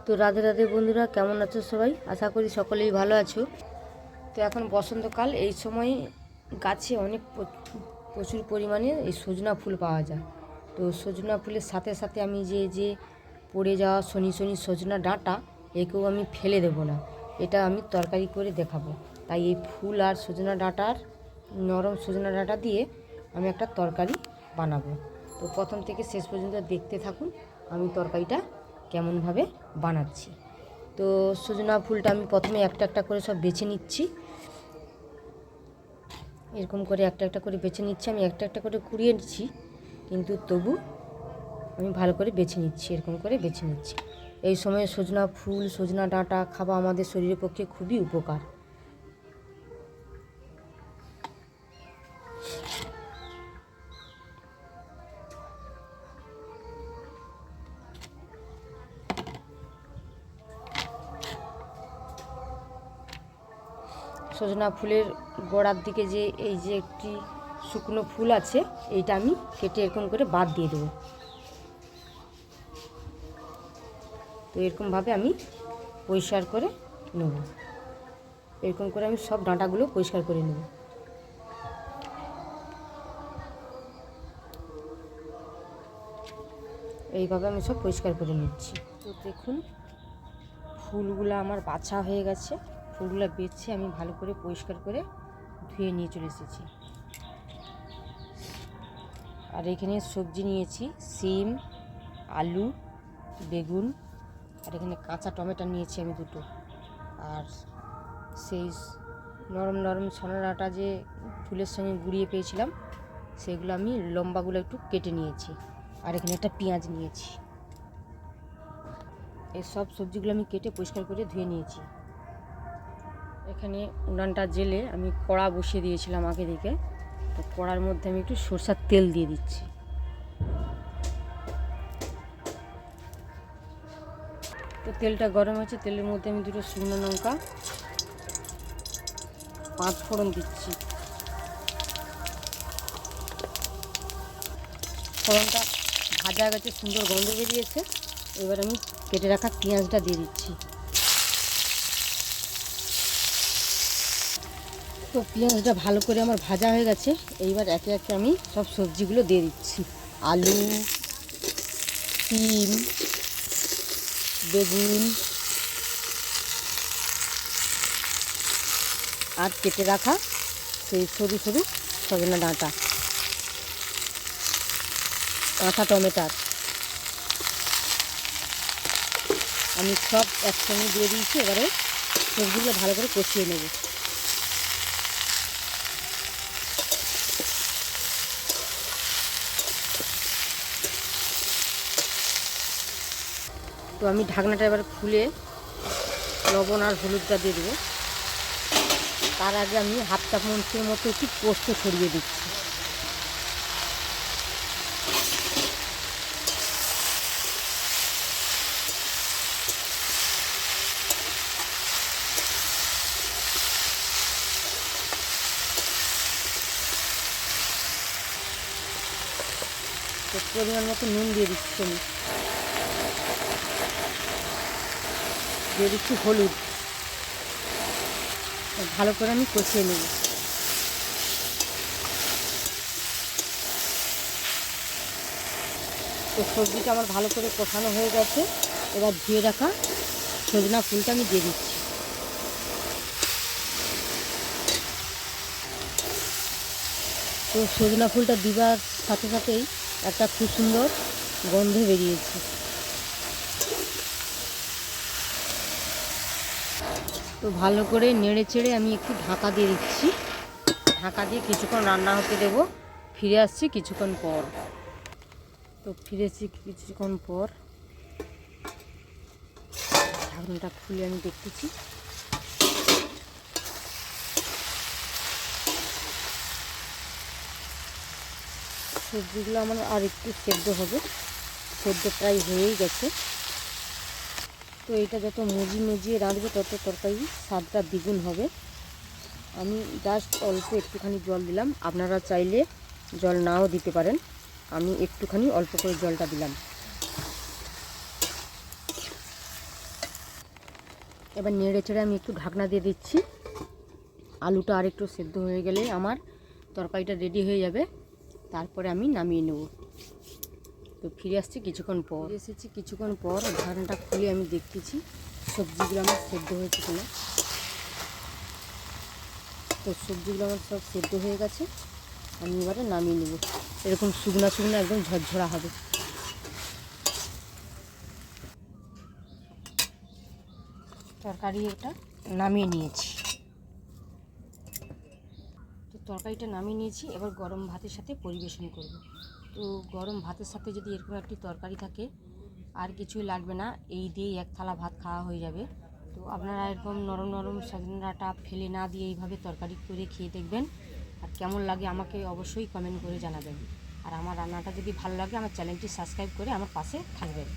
তো রাধে রাধে বন্ধুরা, কেমন আছো সবাই? আশা করি সকলেই ভালো আছো। তো এখন বসন্তকাল, এই সময় গাছে অনেক প্রচুর পরিমাণে এই সজনা ফুল পাওয়া যায়। তো সজনা ফুলের সাথে সাথে আমি যে পড়ে যাওয়া শনি সজনা ডাঁটা, একেও আমি ফেলে দেবো না, এটা আমি তরকারি করে দেখাবো। তাই এই ফুল আর সজনা ডাঁটার নরম সজনা ডাঁটা দিয়ে আমি একটা তরকারি বানাবো। তো প্রথম থেকে শেষ পর্যন্ত দেখতে থাকুন আমি তরকারিটা কেমনভাবে বানাচ্ছি। তো সজনা ফুলটা আমি প্রথমে একটা একটা করে সব বেছে নিচ্ছি। এরকম করে একটা একটা করে বেছে নিচ্ছি। আমি একটা একটা করে কুড়িয়ে নিচ্ছি, কিন্তু তবু আমি ভালো করে বেছে নিচ্ছি, এরকম করে বেছে নিচ্ছি। এই সময় সজনা ফুল সজনা ডাঁটা খাওয়া আমাদের শরীরের পক্ষে খুবই উপকার। সজনা ফুলের গোড়ার দিকে এই যে একটি শুকনো ফুল আছে, এইটা আমি কেটে এরকম করে বাদ দিয়ে দেবো। তো এরকমভাবে আমি পরিষ্কার করে নেব। এরকম করে আমি সব ডাঁটাগুলো পরিষ্কার করে নেব। এইভাবে আমি সব পরিষ্কার করে নিচ্ছি। তো দেখুন, ফুলগুলো আমার বাছা হয়ে গেছে। ফুলগুলো বেছে আমি ভালো করে পরিষ্কার করে ধুয়ে নিয়ে চলে এসেছি। আর এখানে সবজি নিয়েছি, সিম, আলু, বেগুন, আর এখানে কাঁচা টমেটো নিয়েছি আমি দুটো। আর সেই নরম নরম সজনা ডাঁটা যে ফুলের সঙ্গে গুঁড়িয়ে পেয়েছিলাম, সেগুলো আমি লম্বাগুলো একটু কেটে নিয়েছি। আর এখানে একটা পেঁয়াজ নিয়েছি। এই সব সবজিগুলো আমি কেটে পরিষ্কার করে ধুয়ে নিয়েছি। এখানে উনানটা জেলে আমি কড়া বসিয়ে দিয়েছিলাম আগে থেকে। তো কড়ার মধ্যে আমি একটু সরষের তেল দিয়ে দিচ্ছি। তো তেলটা গরম হয়েছে, তেলের মধ্যে আমি দুটো শুকনো লঙ্কা, 5 ফোড়ন দিচ্ছি। ফোড়নটা ভাজা গেছে, সুন্দর গন্ধ বেরিয়েছে। এবার আমি কেটে রাখা পেঁয়াজটা দিয়ে দিচ্ছি। তো পেঁয়াজটা ভালো করে আমার ভাজা হয়ে গেছে। এইবার একে একে আমি সব সবজিগুলো দিয়ে দিচ্ছি। আলু, সিম, বেগুন আর কেটে রাখা সেই সরু সরু সজনা ডাঁটা, কাঁচা টমেটো আমি সব একসঙ্গে দিয়ে দিয়েছি। এবারে সবজিগুলো ভালো করে কষিয়ে নেব। তো আমি ঢাকনাটা এবার খুলে লবণ আর হলুদটা দিয়ে দেবো। তার আগে আমি হাফ চামচের মতো একটু পোস্ত ছড়িয়ে দিচ্ছি। তো পরিমাণ মতো নুন দিয়ে দিচ্ছি। আমি দিয়ে দিচ্ছি হলুদ। ভালো করে আমি কষিয়ে নেব। তো সবজিটা আমার ভালো করে কষানো হয়ে গেছে। এবার ধুয়ে রাখা সজনা ফুলটা আমি দিয়ে দিচ্ছি। তো সজনা ফুলটা দিবার সাথে সাথেই একটা খুব সুন্দর গন্ধ বেরিয়েছে। তো ভালো করে নেড়ে চেড়ে আমি একটু ঢাকা দিয়ে দিচ্ছি। ঢাকা দিয়ে কিছুক্ষণ রান্না হতে দেব। ফিরে আসছি কিছুক্ষণ পর। তো ফিরেছি কিছুক্ষণ পর, ঢাকনাটা খুলে আমি দেখতেছি। সবজিগুলো আমার আর একটু সেদ্ধ হবে, সেদ্ধ প্রায় হয়েই গেছে। তো এটা যত মজিয়ে রাঁধবে তত তরকারি স্বাদটা দ্বিগুণ হবে। আমি জাস্ট অল্প একটুখানি জল দিলাম, আপনারা চাইলে জল নাও দিতে পারেন। আমি একটুখানি অল্প করে জলটা দিলাম। এবার নেড়ে চেড়ে আমি একটু ঢাকনা দিয়ে দিচ্ছি। আলুটা আর একটু সেদ্ধ হয়ে গেলে আমার তরকারিটা রেডি হয়ে যাবে, তারপরে আমি নামিয়ে নেব। তো ফিরে আসছি কিছুক্ষণ পর, কিছুক্ষণ পর ঢাকনাটা খুলে আমি দেখতেছি সবজিগুলো আমার সেদ্ধ হয়েছে কিনা। তো সবজিগুলো আমার সব সেদ্ধ হয়ে গেছে, আমি এবারে নামিয়ে নেব। এরকম শুকনা শুকনো একদম ঝরঝরা হবে। তরকারি এটা নামিয়ে নিয়েছি। তো তরকারিটা নামিয়ে নিয়েছি, এবার গরম ভাতের সাথে পরিবেশন করব। তো গরম ভাতের সাথে যদি এরকম একটি তরকারি থাকে আর কিছুই লাগবে না, এই দিয়েই এক থালা ভাত খাওয়া হয়ে যাবে। তো আপনারা এরকম নরম নরম সজনে ডাঁটা ফেলে না দিয়ে এইভাবে তরকারি করে খেয়ে দেখবেন, আর কেমন লাগে আমাকে অবশ্যই কমেন্ট করে জানাবেন। আর আমার রান্নাটা যদি ভালো লাগে আমার চ্যানেলটি সাবস্ক্রাইব করে আমার পাশে থাকবেন।